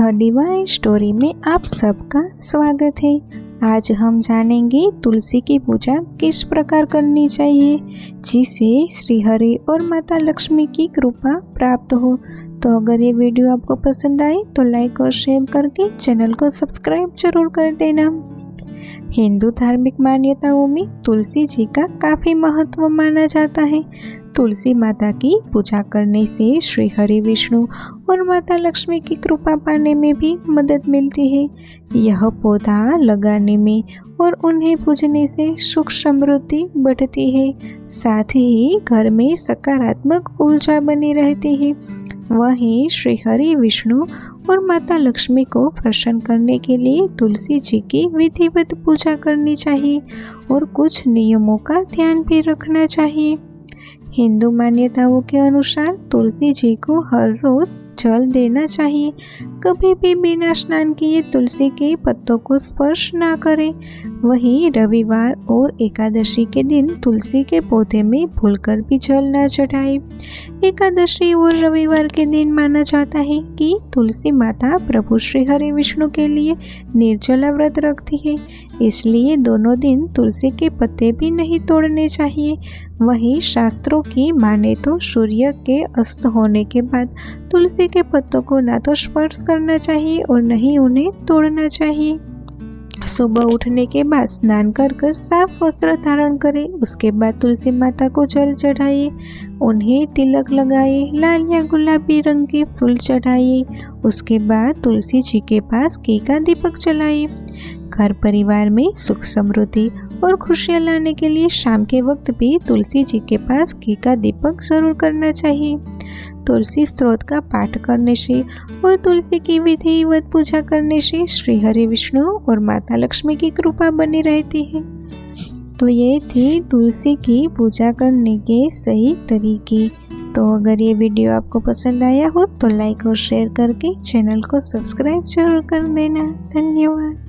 The divine story में आप सबका स्वागत है। आज हम जानेंगे तुलसी की पूजा किस प्रकार करनी चाहिए जिससे श्री हरि और माता लक्ष्मी की कृपा प्राप्त हो। तो अगर ये वीडियो आपको पसंद आए तो लाइक और शेयर करके चैनल को सब्सक्राइब जरूर कर देना। हिंदू धार्मिक मान्यताओं में तुलसी जी का काफ़ी महत्व माना जाता है। तुलसी माता की पूजा करने से श्री हरि विष्णु और माता लक्ष्मी की कृपा पाने में भी मदद मिलती है। यह पौधा लगाने में और उन्हें पूजने से सुख समृद्धि बढ़ती है, साथ ही घर में सकारात्मक ऊर्जा बनी रहती है। वहीं श्री हरि विष्णु और माता लक्ष्मी को प्रसन्न करने के लिए तुलसी जी की विधिवत पूजा करनी चाहिए और कुछ नियमों का ध्यान भी रखना चाहिए। हिंदू मान्यताओं के अनुसार तुलसी जी को हर रोज जल देना चाहिए। कभी भी बिना स्नान किए तुलसी के पत्तों को स्पर्श ना करें। वहीं रविवार और एकादशी के दिन तुलसी के पौधे में भूलकर भी जल ना चढ़ाएं। एकादशी और रविवार के दिन माना जाता है कि तुलसी माता प्रभु श्री हरि विष्णु के लिए निर्जला व्रत रखती है, इसलिए दोनों दिन तुलसी के पत्ते भी नहीं तोड़ने चाहिए। वहीं शास्त्रों की माने तो सूर्य के अस्त होने के बाद तुलसी के पत्तों को ना तो स्पर्श करना चाहिए और नहीं उन्हें तोड़ना चाहिए। सुबह उठने के बाद स्नान कर साफ वस्त्र धारण करें। उसके बाद तुलसी माता को जल चढ़ाइए, उन्हें तिलक लगाइए, लाल या गुलाबी रंग के फूल चढ़ाइए। उसके बाद तुलसी जी के पास घी का दीपक जलाइए। घर परिवार में सुख समृद्धि और खुशियाँ लाने के लिए शाम के वक्त भी तुलसी जी के पास घी का दीपक जरूर करना चाहिए। तुलसी स्त्रोत का पाठ करने से और तुलसी की विधिवत पूजा करने से श्री हरि विष्णु और माता लक्ष्मी की कृपा बनी रहती है। तो ये थी तुलसी की पूजा करने के सही तरीके। तो अगर ये वीडियो आपको पसंद आया हो तो लाइक और शेयर करके चैनल को सब्सक्राइब जरूर कर देना। धन्यवाद।